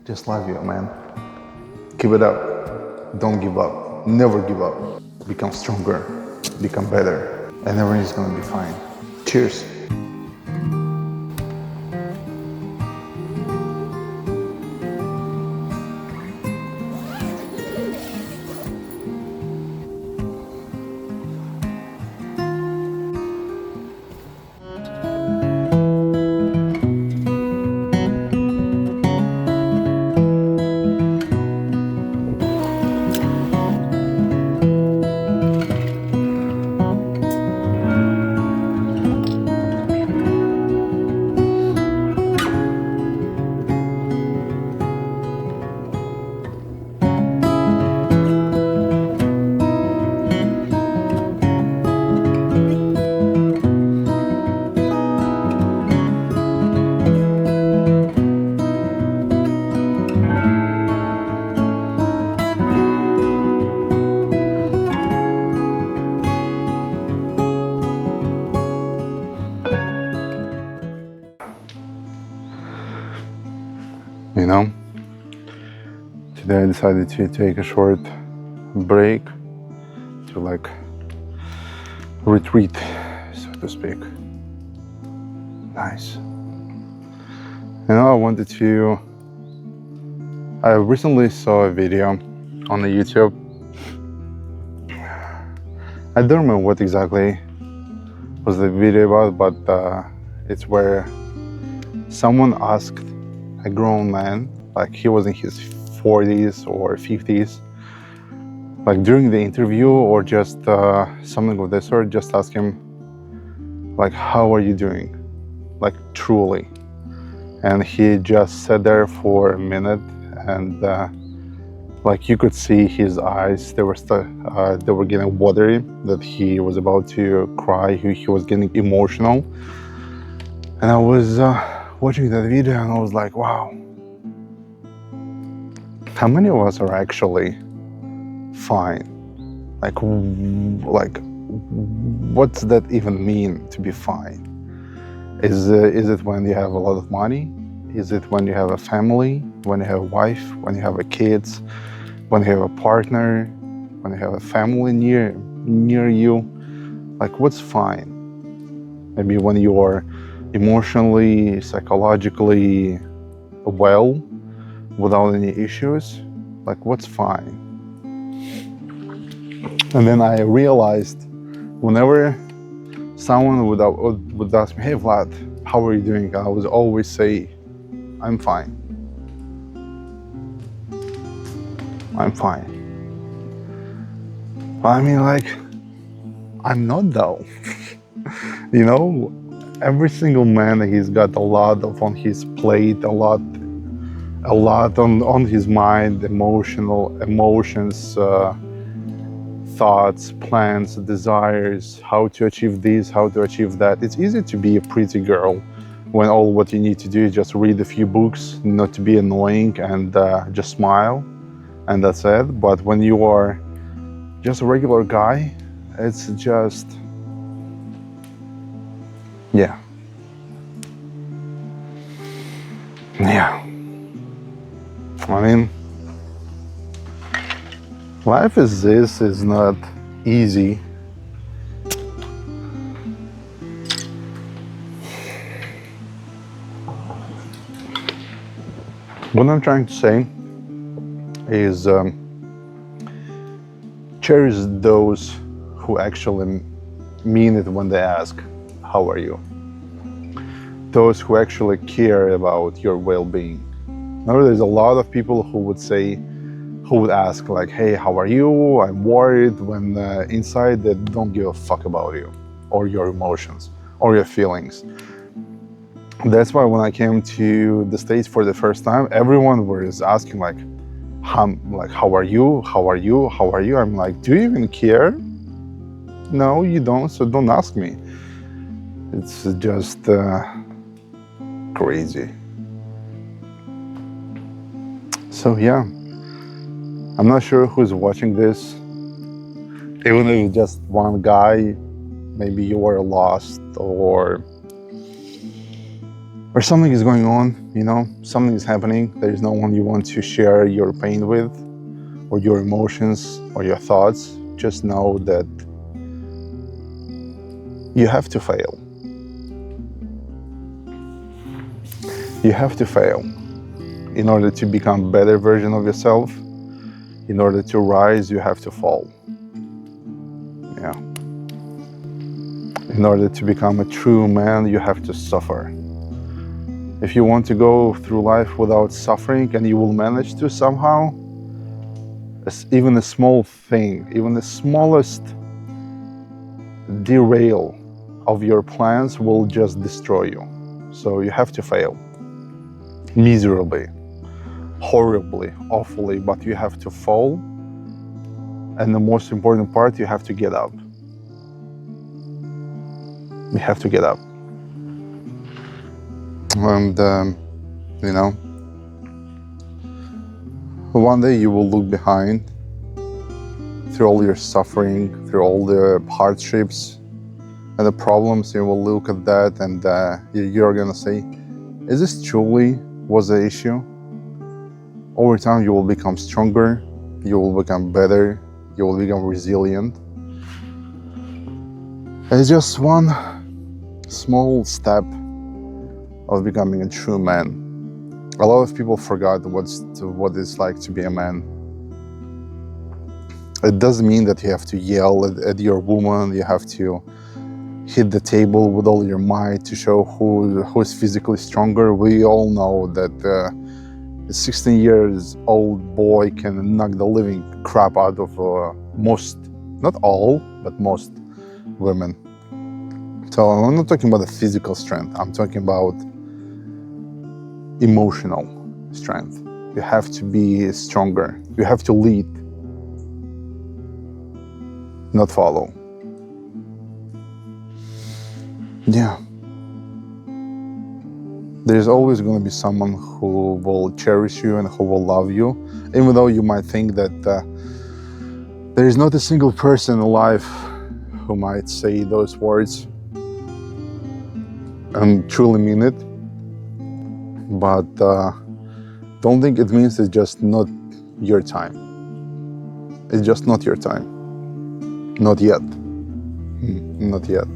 Just love you, man. Keep it up. Don't give up. Never give up. Become stronger. Become better. And everything's gonna be fine. Cheers. You know, today I decided to take a short break to like retreat, so to speak. Nice. You know, I recently saw a video on the YouTube. I don't remember what exactly was the video about, but it's where someone asked a grown man, like he was in his 40s or 50s, like during the interview or just something of this sort, just ask him, like, how are you doing? Like, truly. And he just sat there for a minute, and like you could see his eyes, they were getting watery, that he was about to cry, he was getting emotional. And I was watching that video and I was like, wow, how many of us are actually fine? Like what's that even mean, to be fine? Is it when you have a lot of money? Is it when you have a family, when you have a wife, when you have a kids, when you have a partner, when you have a family near you? Like, what's fine? Maybe when you are emotionally, psychologically well, without any issues, like, what's fine? And then I realized, whenever someone would ask me, hey Vlad, how are you doing? I would always say, I'm fine. I'm fine. I mean, like, I'm not though. You know, every single man, he's got a lot on his plate, a lot on his mind, emotions, thoughts, plans, desires, how to achieve this, how to achieve that. It's easy to be a pretty girl when all what you need to do is just read a few books, not to be annoying, and just smile, and that's it. But when you are just a regular guy, it's just, yeah. I mean, life is not easy. What I'm trying to say is cherish those who actually mean it when they ask, how are you? Those who actually care about your well-being. Now, there's a lot of people who would ask, like, hey, how are you? I'm worried, when inside they don't give a fuck about you or your emotions or your feelings. That's why when I came to the States for the first time, everyone was asking, like, how are you? How are you? How are you? I'm like, do you even care? No, you don't, so don't ask me. It's just crazy. So yeah, I'm not sure who's watching this. Even if it's just one guy, maybe you were lost, or or something is going on, something is happening. There is no one you want to share your pain with, or your emotions, or your thoughts. Just know that you have to fail. You have to fail in order to become a better version of yourself. In order to rise, you have to fall. Yeah. In order to become a true man, you have to suffer. If you want to go through life without suffering, and you will manage to somehow, even a small thing, even the smallest derail of your plans will just destroy you. So you have to fail. Miserably, horribly, awfully, but you have to fall. And the most important part, you have to get up. You have to get up. And, one day you will look behind through all your suffering, through all the hardships and the problems. You will look at that and you're gonna say, is this truly was the issue? Over time, you will become stronger, you will become better, you will become resilient. It's just one small step of becoming a true man. A lot of people forgot what it's like to be a man. It doesn't mean that you have to yell at your woman, you have to hit the table with all your might to show who's physically stronger. We all know that a 16 years old boy can knock the living crap out of most, not all, but most women. So I'm not talking about the physical strength, I'm talking about emotional strength. You have to be stronger. You have to lead, not follow. Yeah. There's always going to be someone who will cherish you and who will love you, even though you might think that there is not a single person alive who might say those words and truly mean it. But don't think it means it's just not your time. It's just not your time. Not yet. Not yet.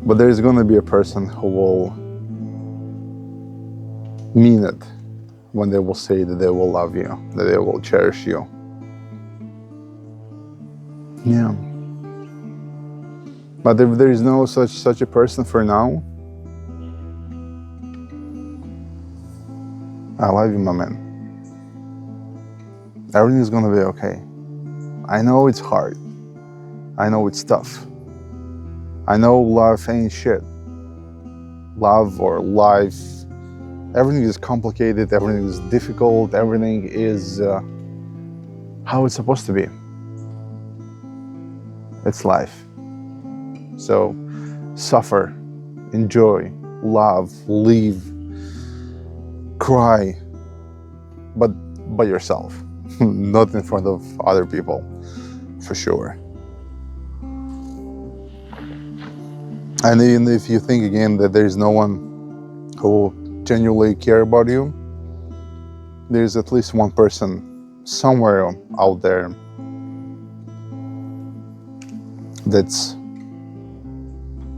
But there's going to be a person who will mean it when they will say that they will love you, that they will cherish you. Yeah. But if there is no such a person for now, I love you, my man. Everything's gonna be okay. I know it's hard. I know it's tough. I know love ain't shit. Love or life, everything is complicated, everything is difficult, everything is how it's supposed to be. It's life. So suffer, enjoy, love, live, cry, but by yourself, not in front of other people, for sure. And even if you think again that there is no one who genuinely care about you, there's at least one person somewhere out there that's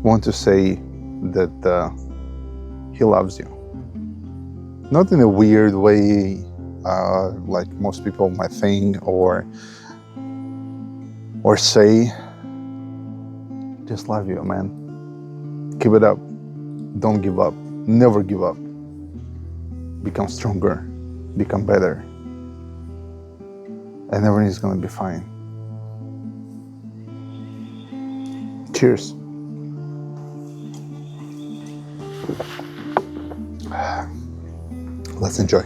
want to say that he loves you. Not in a weird way, like most people might think or say. Just love you, man. Keep it up. Don't give up. Never give up. Become stronger. Become better. And everything is gonna be fine. Cheers. Let's enjoy.